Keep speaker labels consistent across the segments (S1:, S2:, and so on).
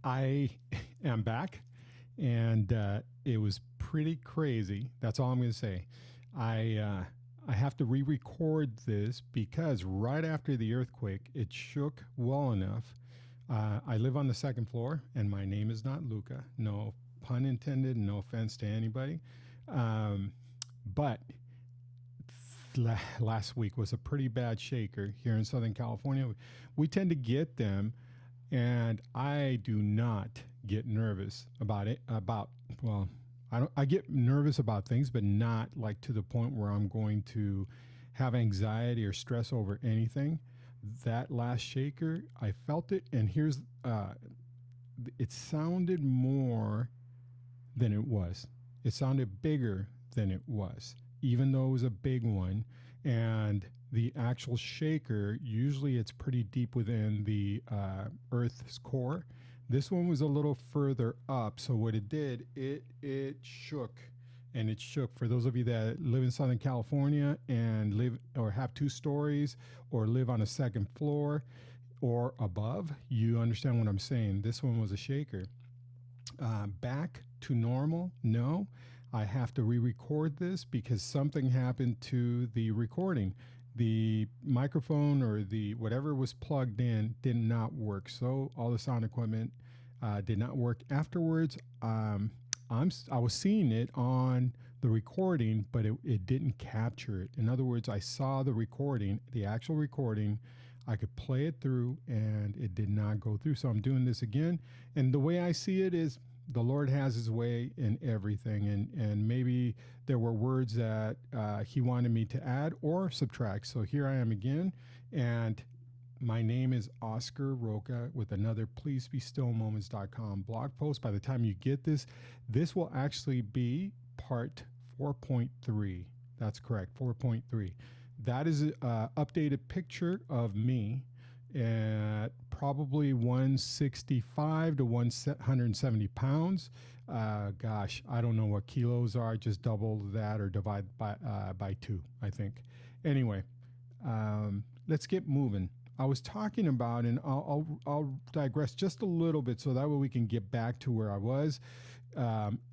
S1: I am back, and it was pretty crazy. That's all I'm going to say. I have to re-record this because right after the earthquake, it shook well enough. I live on the second floor, and my name is not Luca. No pun intended. No offense to anybody. But last week was a pretty bad shaker here in Southern California. We tend to get them, and I do not get nervous about it. I get nervous about things, but not like to the point where I'm going to have anxiety or stress over anything. That last shaker, I felt it, and it sounded more than it was. It sounded bigger than it was, even though it was a big one. And the actual shaker, usually it's pretty deep within the Earth's core. This one was a little further up. So what it did, it shook, and it shook. For those of you that live in Southern California and live or have 2 stories or live on a second floor or above, you understand what I'm saying. This one was a shaker. Back to normal? No. I have to re-record this because something happened to the recording. The microphone or the whatever was plugged in did not work. So all the sound equipment did not work. Afterwards, I was seeing it on the recording, but it didn't capture it. In other words, I saw the recording, the actual recording. I could play it through, and it did not go through. So I'm doing this again. And the way I see it is, the Lord has his way in everything, and maybe there were words that he wanted me to add or subtract. So here I am again, and my name is Oscar Roca with another pleasebestillmoments.com blog post. By the time you get this will actually be part 4.3. That's correct, 4.3. That is an updated picture of me at probably 165 to 170 pounds. Gosh, I don't know what kilos are. Just double that or divide by 2, I think. Anyway, let's get moving. I was talking about, and I'll digress just a little bit so that way we can get back to where I was.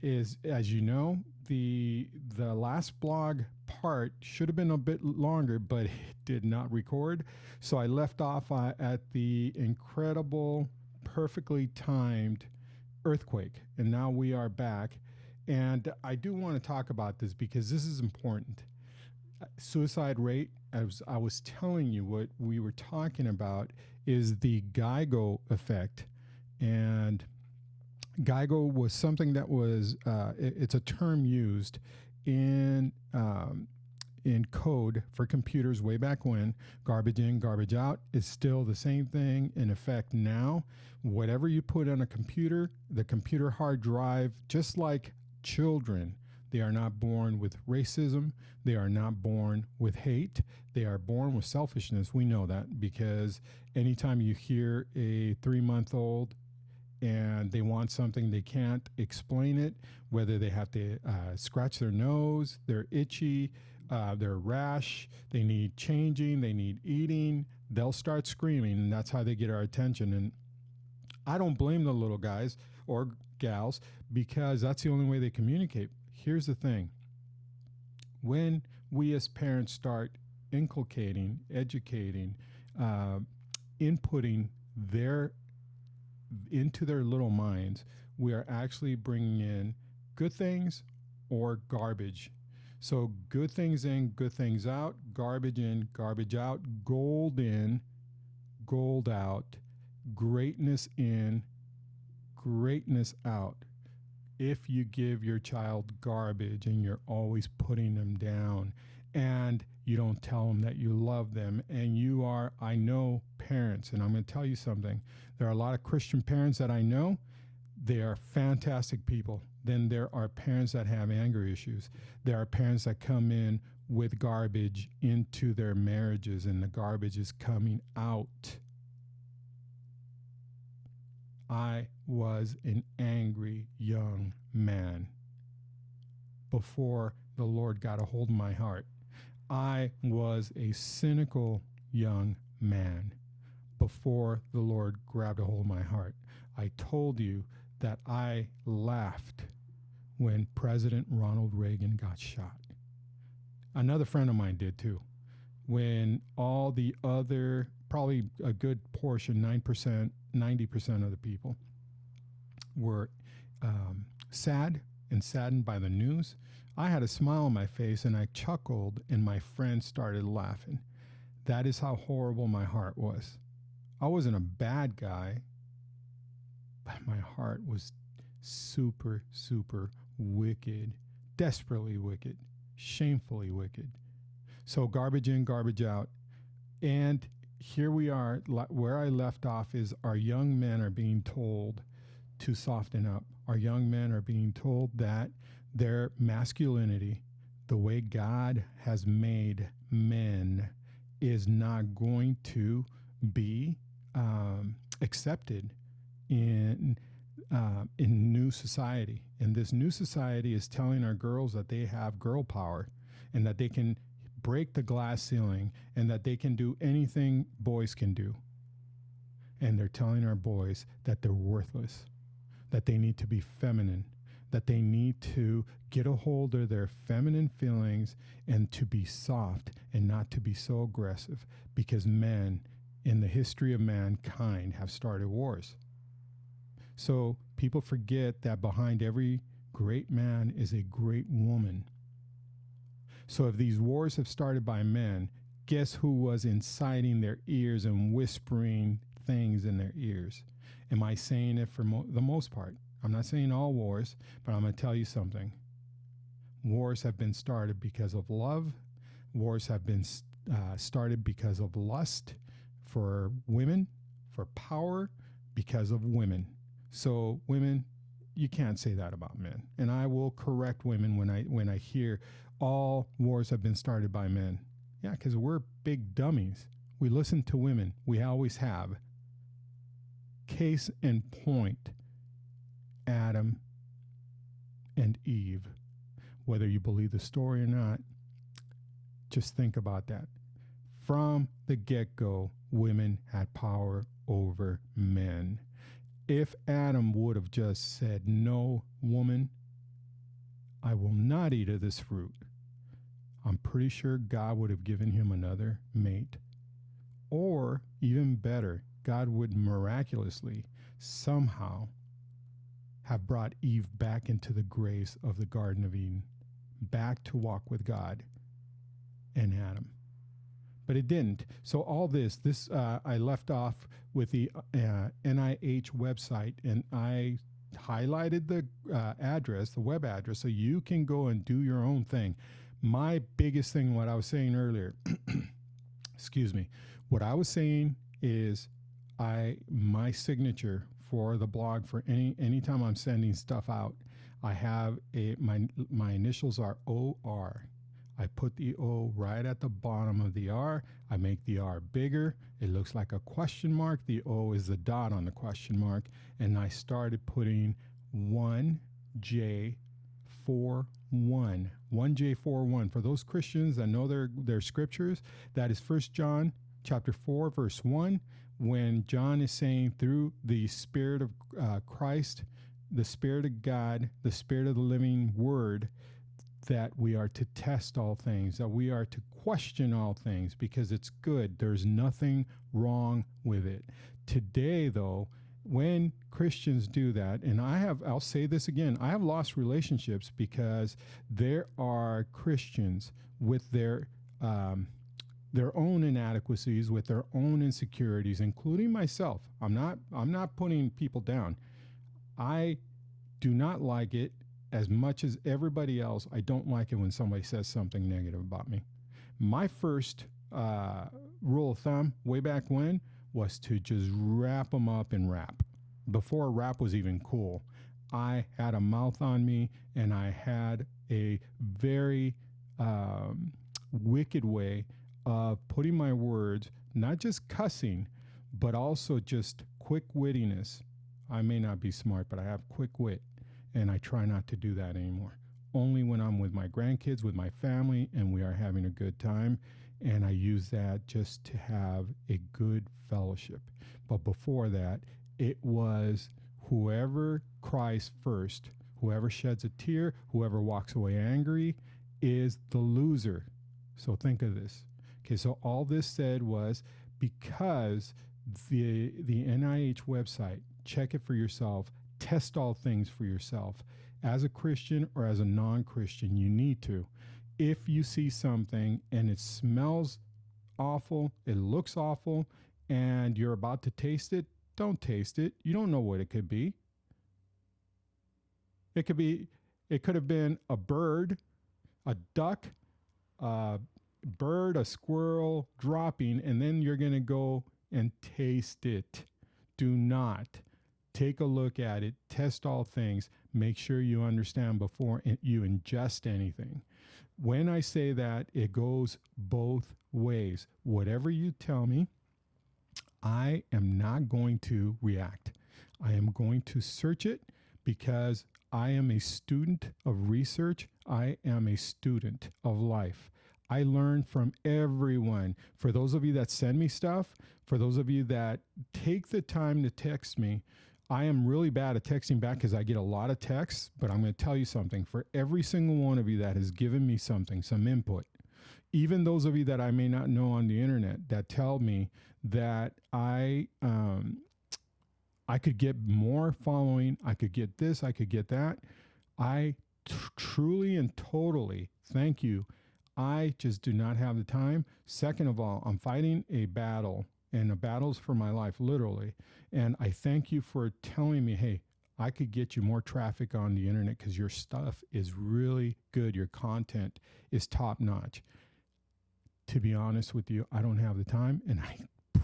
S1: Is, as you know, the last blog part should have been a bit longer, but it did not record. So I left off at the incredible, perfectly timed earthquake. And now we are back. And I do want to talk about this because this is important. Suicide rate, as I was telling you, what we were talking about is the GIGO effect. And GIGO was something that was, it's a term used in code for computers way back when. Garbage in, garbage out is still the same thing in effect now. Whatever you put on a computer, the computer hard drive, just like children, they are not born with racism. They are not born with hate. They are born with selfishness. We know that because anytime you hear a 3-month-old and they want something, they can't explain it, whether they have to scratch their nose, they're itchy, they're rash, they need changing, they need eating, they'll start screaming, and that's how they get our attention. And I don't blame the little guys or gals because that's the only way they communicate. Here's the thing. When we as parents start inculcating, educating, inputting into their little minds, we are actually bringing in good things or garbage. So good things in, good things out, garbage in, garbage out, gold in, gold out, greatness in, greatness out. If you give your child garbage and you're always putting them down and you don't tell them that you love them, and you are, I know, parents, and I'm going to tell you something. There are a lot of Christian parents that I know. They are fantastic people. Then there are parents that have anger issues. There are parents that come in with garbage into their marriages, and the garbage is coming out. I was an angry young man before the Lord got a hold of my heart. I was a cynical young man before the Lord grabbed a hold of my heart. I told you that I laughed when President Ronald Reagan got shot. Another friend of mine did too. When all the other, probably a good portion, 9%, 90% of the people were sad and saddened by the news, I had a smile on my face and I chuckled, and my friend started laughing. That is how horrible my heart was. I wasn't a bad guy, but my heart was super, super wicked, desperately wicked, shamefully wicked. So garbage in, garbage out. And here we are, where I left off is our young men are being told to soften up. Our young men are being told that their masculinity, the way God has made men, is not going to be accepted in new society. And this new society is telling our girls that they have girl power and that they can break the glass ceiling and that they can do anything boys can do. And they're telling our boys that they're worthless, that they need to be feminine, that they need to get a hold of their feminine feelings and to be soft and not to be so aggressive, because men in the history of mankind have started wars. So people forget that behind every great man is a great woman. So if these wars have started by men, guess who was inciting their ears and whispering things in their ears? Am I saying it for the most part? I'm not saying all wars, but I'm going to tell you something. Wars have been started because of love. Wars have been started because of lust for women, for power, because of women. So women, you can't say that about men. And I will correct women when I hear all wars have been started by men. Yeah, because we're big dummies. We listen to women. We always have. Case in point, Adam and Eve. Whether you believe the story or not, just think about that. From the get-go, women had power over men. If Adam would have just said, "No, woman, I will not eat of this fruit," I'm pretty sure God would have given him another mate. Or, even better, God would miraculously, somehow, have brought Eve back into the grace of the Garden of Eden, back to walk with God and Adam. But it didn't. So all this I left off with the NIH website, and I highlighted the address, the web address, so you can go and do your own thing. My biggest thing, what I was saying earlier, excuse me, what I was saying is my signature for the blog, for anytime I'm sending stuff out, I have my initials are OR. I put the O right at the bottom of the R. I make the R bigger. It looks like a question mark. The O is the dot on the question mark. And I started putting 1J41. 1J41. For those Christians that know their scriptures, that is 1 John chapter 4, verse 1, when John is saying through the Spirit of Christ, the Spirit of God, the Spirit of the living Word, that we are to test all things, that we are to question all things, because it's good. There's nothing wrong with it. Today, though, when Christians do that, and I'll say this again, I have lost relationships because there are Christians with their own inadequacies, with their own insecurities, including myself. I'm not putting people down. I do not like it as much as everybody else. I don't like it when somebody says something negative about me. My first rule of thumb way back when was to just wrap them up in rap. Before rap was even cool, I had a mouth on me, and I had a very wicked way of putting my words, not just cussing, but also just quick wittiness. I may not be smart, but I have quick wit. And I try not to do that anymore. Only when I'm with my grandkids, with my family, and we are having a good time. And I use that just to have a good fellowship. But before that, it was whoever cries first, whoever sheds a tear, whoever walks away angry is the loser. So think of this. Okay, so all this said was because the NIH website, check it for yourself, test all things for yourself. As a Christian or as a non-Christian, you need to. If you see something and it smells awful, it looks awful, and you're about to taste it, don't taste it. You don't know what it could be. It could have been a bird, a duck, a bird, a squirrel dropping, and then you're going to go and taste it. Do not. Take a look at it, test all things, make sure you understand before you ingest anything. When I say that, it goes both ways. Whatever you tell me, I am not going to react. I am going to search it because I am a student of research. I am a student of life. I learn from everyone. For those of you that send me stuff, for those of you that take the time to text me, I am really bad at texting back because I get a lot of texts, but I'm going to tell you something. For every single one of you that has given me something, some input, even those of you that I may not know on the internet that tell me that I could get more following, I could get this, I could get that, I truly and totally thank you. I just do not have the time. Second of all, I'm fighting a battle, and the battle's for my life, literally. And I thank you for telling me, hey, I could get you more traffic on the internet because your stuff is really good. Your content is top notch. To be honest with you, I don't have the time, and I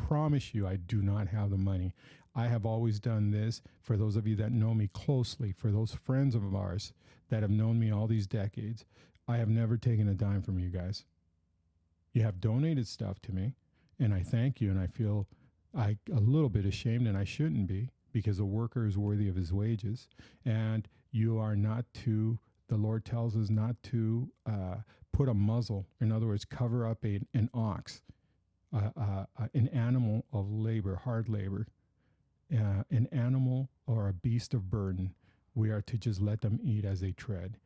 S1: promise you I do not have the money. I have always done this. For those of you that know me closely, for those friends of ours that have known me all these decades, I have never taken a dime from you guys. You have donated stuff to me, and I thank you, and I feel a little bit ashamed, and I shouldn't be, because a worker is worthy of his wages. And you are not to, the Lord tells us not to put a muzzle, in other words, cover up an ox, an animal of labor, hard labor, an animal or a beast of burden. We are to just let them eat as they tread.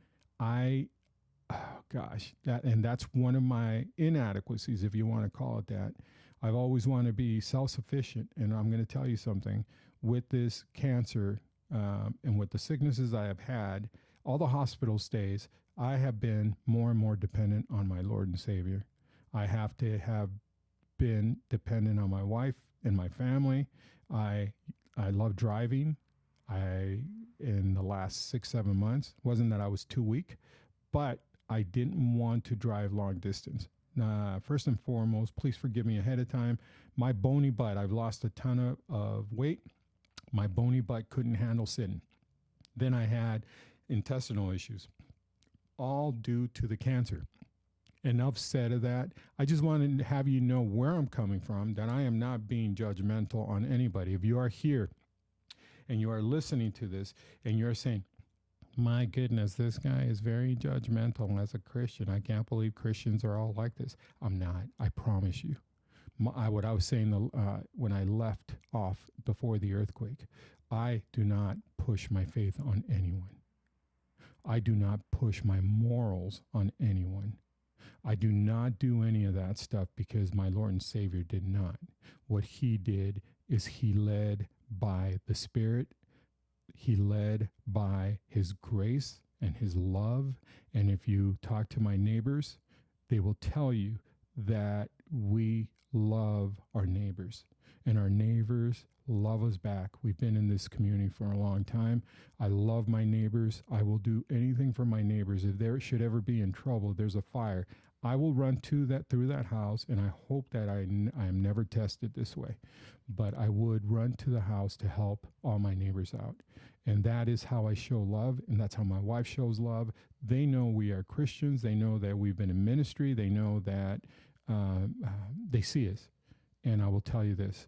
S1: That's one of my inadequacies, if you want to call it that. I've always wanted to be self-sufficient, and I'm going to tell you something. With this cancer and with the sicknesses I have had, all the hospital stays, I have been more and more dependent on my Lord and Savior. I have to have been dependent on my wife and my family. I love driving. In the last 6-7 months, wasn't that I was too weak, but I didn't want to drive long distance. First and foremost, please forgive me ahead of time. My bony butt, I've lost a ton of weight. My bony butt couldn't handle sitting. Then I had intestinal issues, all due to the cancer. Enough said of that. I just wanted to have you know where I'm coming from, that I am not being judgmental on anybody. If you are here and you are listening to this and you're saying, my goodness, this guy is very judgmental as a Christian. I can't believe Christians are all like this. I'm not. I promise you. What I was saying when I left off before the earthquake, I do not push my faith on anyone. I do not push my morals on anyone. I do not do any of that stuff because my Lord and Savior did not. What he did is he led by the Spirit. He led by his grace and his love. And if you talk to my neighbors, they will tell you that we love our neighbors, and our neighbors love us back. We've been in this community for a long time. I love my neighbors. I will do anything for my neighbors. If there should ever be in trouble, if there's a fire, I will run through that house, and I hope that I am never tested this way. But I would run to the house to help all my neighbors out. And that is how I show love, and that's how my wife shows love. They know we are Christians. They know that we've been in ministry. They know that they see us. And I will tell you this.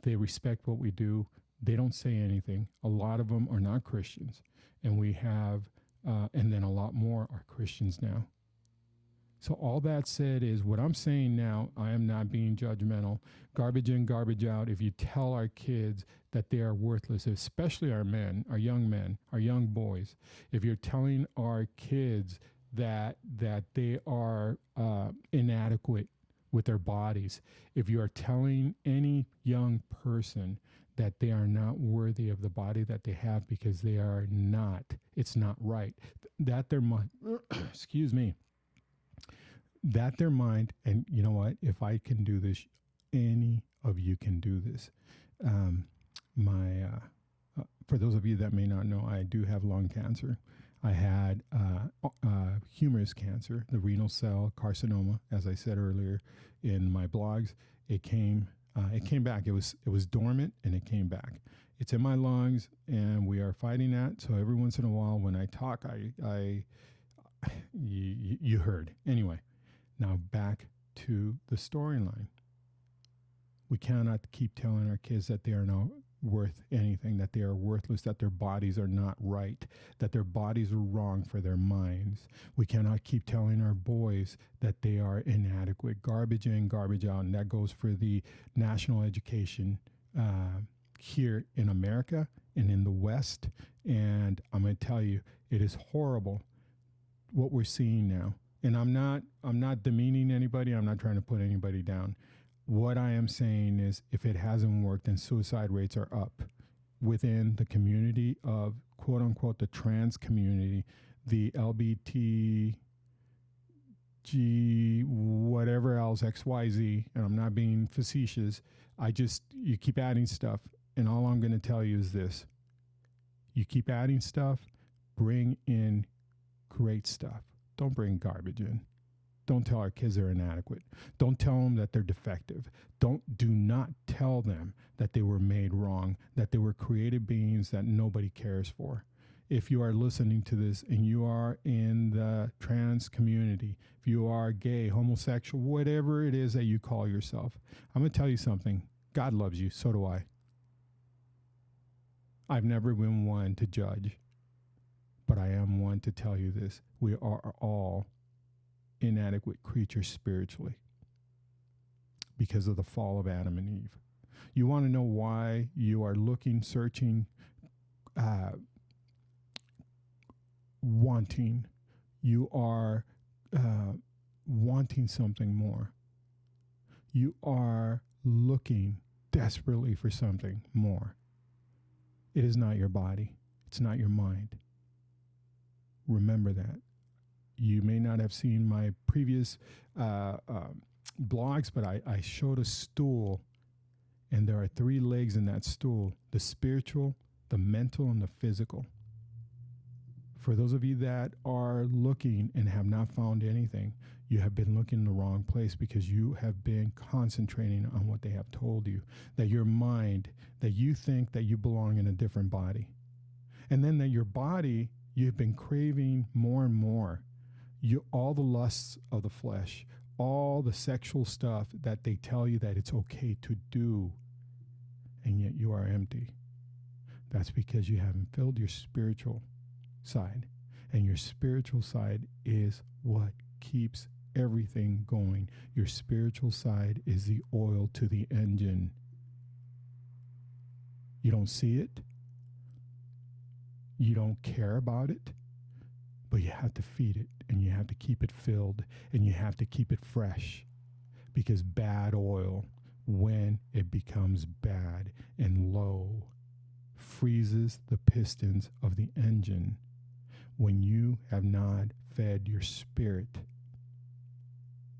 S1: They respect what we do. They don't say anything. A lot of them are not Christians. And we have, and then a lot more are Christians now. So all that said is what I'm saying now, I am not being judgmental. Garbage in, garbage out. If you tell our kids that they are worthless, especially our men, our young boys, if you're telling our kids that they are inadequate with their bodies, if you are telling any young person that they are not worthy of the body that they have because they are not, it's not right, that their mind, excuse me, that their mind, and you know what, if I can do this, any of you can do this. For those of you that may not know, I do have lung cancer. I had humerus cancer, the renal cell carcinoma, as I said earlier in my blogs. It came back. It was dormant and it came back. It's in my lungs and we are fighting that. So every once in a while when I talk, you heard. Anyway, now back to the storyline. We cannot keep telling our kids that they are not worth anything, that they are worthless, that their bodies are not right, that their bodies are wrong for their minds. We cannot keep telling our boys that they are inadequate. Garbage in, garbage out. And that goes for the national education here in America and in the West. And I'm going to tell you, it is horrible what we're seeing now. And I'm not demeaning anybody. I'm not trying to put anybody down. What I am saying is if it hasn't worked, then suicide rates are up within the community of, quote unquote, the trans community, the LBTG, whatever else, XYZ, and I'm not being facetious. You keep adding stuff. And all I'm going to tell you is this. You keep adding stuff, bring in great stuff. Don't bring garbage in. Don't tell our kids they're inadequate. Don't tell them that they're defective. Do not tell them that they were made wrong, that they were created beings that nobody cares for. If you are listening to this and you are in the trans community, if you are gay, homosexual, whatever it is that you call yourself, I'm going to tell you something. God loves you. So do I. I've never been one to judge, but I am one to tell you this. We are all inadequate creatures spiritually because of the fall of Adam and Eve. You want to know why you are looking, searching, wanting. You are wanting something more. You are looking desperately for something more. It is not your body. It's not your mind. Remember that. You may not have seen my previous blogs, but I showed a stool, and there are 3 legs in that stool: the spiritual, the mental, and the physical. For those of you that are looking and have not found anything, you have been looking in the wrong place because you have been concentrating on what they have told you, that your mind, that you think that you belong in a different body. And then that your body, you've been craving more and more. All the lusts of the flesh, all the sexual stuff that they tell you that it's okay to do, and yet you are empty. That's because you haven't filled your spiritual side. And your spiritual side is what keeps everything going. Your spiritual side is the oil to the engine. You don't see it. You don't care about it. But you have to feed it, and you have to keep it filled, and you have to keep it fresh. Because bad oil, when it becomes bad and low, freezes the pistons of the engine when you have not fed your spirit.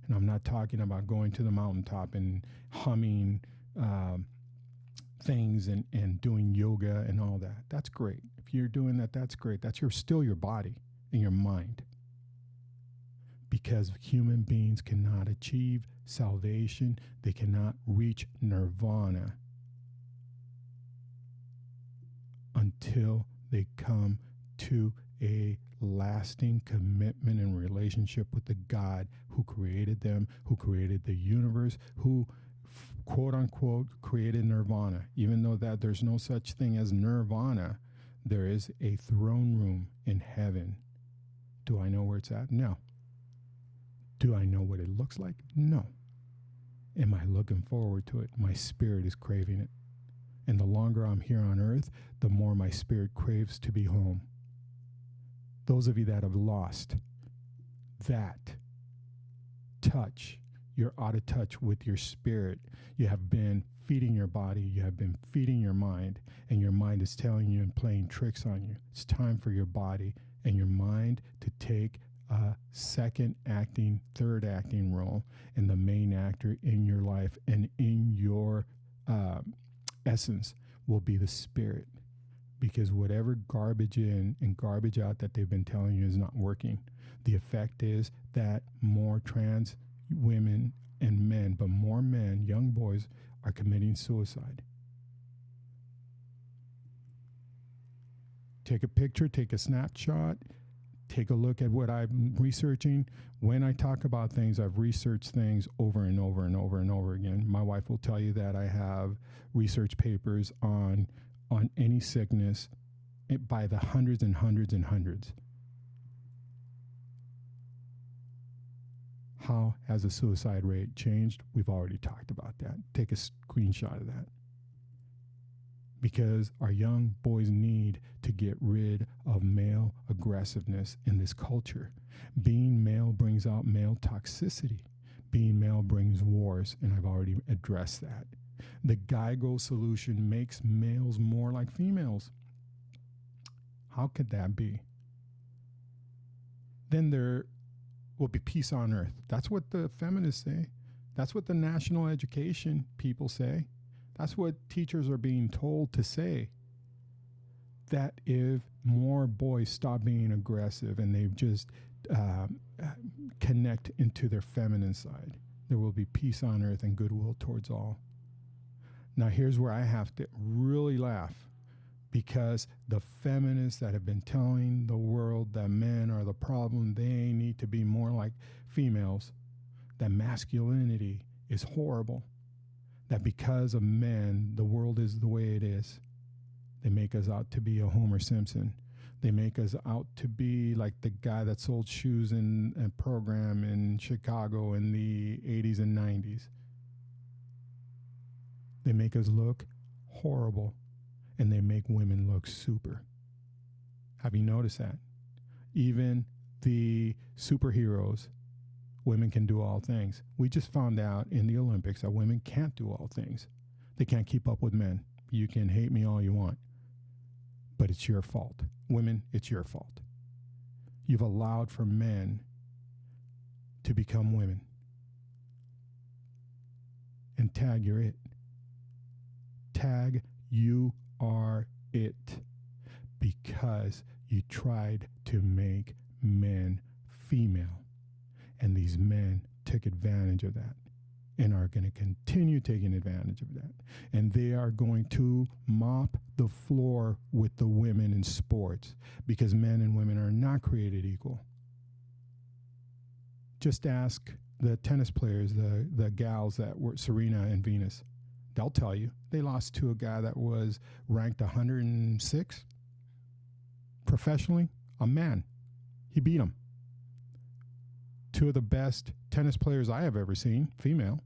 S1: And I'm not talking about going to the mountaintop and humming things and doing yoga and all that. That's great. If you're doing that, that's great. That's still your body and your mind. Because human beings cannot achieve salvation. They cannot reach nirvana until they come to a lasting commitment and relationship with the God who created them, who created the universe, who quote unquote created nirvana. Even though that there's no such thing as nirvana, there is a throne room in heaven. Do I know where it's at? No. Do I know what it looks like? No. Am I looking forward to it? My spirit is craving it. And the longer I'm here on earth, the more my spirit craves to be home. Those of you that have lost that touch, you're out of touch with your spirit. You have been feeding your body, you have been feeding your mind, and your mind is telling you and playing tricks on you. It's time for your body and your mind to take a second acting, third acting role in the main actor in your life, and in your essence will be the spirit. Because whatever garbage in and garbage out that they've been telling you is not working. The effect is that more trans women and men, but more men, young boys, are committing suicide. Take a picture, take a snapshot, take a look at what I'm researching. When I talk about things, I've researched things over and over and over and over again. My wife will tell you that I have research papers on any sickness by the hundreds and hundreds and hundreds. How has the suicide rate changed? We've already talked about that. Take a screenshot of that. Because our young boys need to get rid of male aggressiveness in this culture. Being male brings out male toxicity. Being male brings wars, and I've already addressed that. The GIGO solution makes males more like females. How could that be? Then there will be peace on earth. That's what the feminists say. That's what the national education people say. That's what teachers are being told to say. That if more boys stop being aggressive and they just connect into their feminine side, there will be peace on earth and goodwill towards all. Now, here's where I have to really laugh, because the feminists that have been telling the world that men are the problem, they need to be more like females, that masculinity is horrible, that because of men, the world is the way it is. They make us out to be a Homer Simpson. They make us out to be like the guy that sold shoes in a program in Chicago in the 80s and 90s. They make us look horrible, and they make women look super. Have you noticed that? Even the superheroes, women can do all things. We just found out in the Olympics that women can't do all things. They can't keep up with men. You can hate me all you want, but it's your fault. Women, it's your fault. You've allowed for men to become women. And tag, you're it. Tag, you are it, because you tried to make men female, and these men took advantage of that and are going to continue taking advantage of that, and they are going to mop the floor with the women in sports, because men and women are not created equal. Just ask the tennis players, the gals that were Serena and Venus. They'll tell you they lost to a guy that was ranked 106 professionally, a man. He beat him. Two of the best tennis players I have ever seen, female.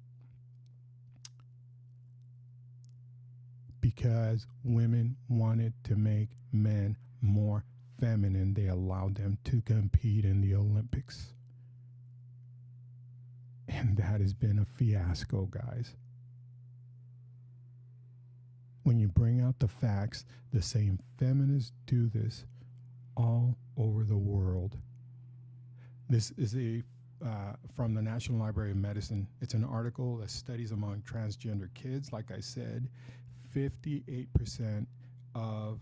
S1: Because women wanted to make men more feminine, they allowed them to compete in the Olympics. And that has been a fiasco, guys. When you bring out the facts, the same feminists do this all over the world. This is from the National Library of Medicine. It's an article that studies among transgender kids. Like I said, 58% of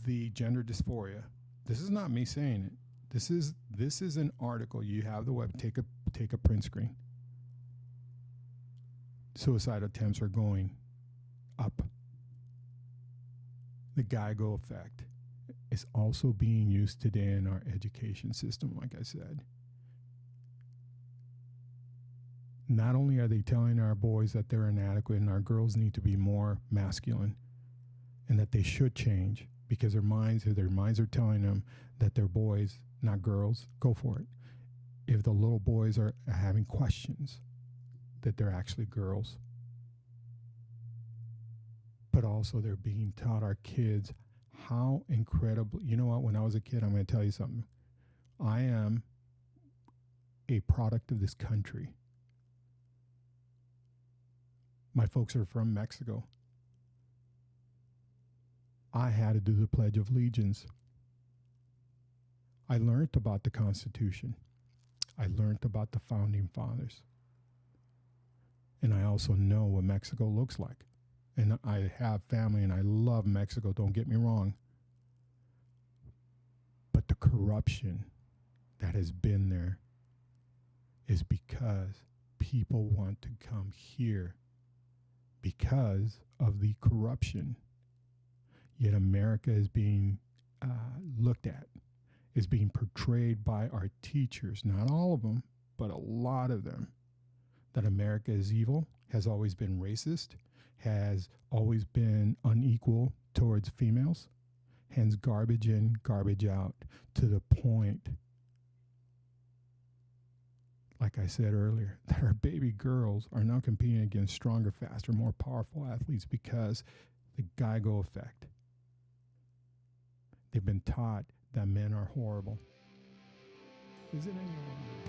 S1: the gender dysphoria. This is not me saying it. This is an article. You have the web. Take a print screen. Suicide attempts are going up. The GIGO effect is also being used today in our education system, like I said. Not only are they telling our boys that they're inadequate and our girls need to be more masculine and that they should change because their minds are telling them that they're boys, not girls, go for it. if the little boys are having questions, that they're actually girls. But also, they're being taught, our kids, how incredible. You know what? When I was a kid, I'm going to tell you something. I am a product of this country. My folks are from Mexico. I had to do the Pledge of Allegiance. I learned about the Constitution. I learned about the Founding Fathers. And I also know what Mexico looks like. And I have family and I love Mexico, don't get me wrong. But the corruption that has been there is because people want to come here because of the corruption. Yet America is being looked at, is being portrayed by our teachers, not all of them, but a lot of them, that America is evil, has always been racist, has always been unequal towards females, hence garbage in, garbage out, to the point, like I said earlier, that our baby girls are now competing against stronger, faster, more powerful athletes because the GIGO Effect. They've been taught that men are horrible. Is it any wonder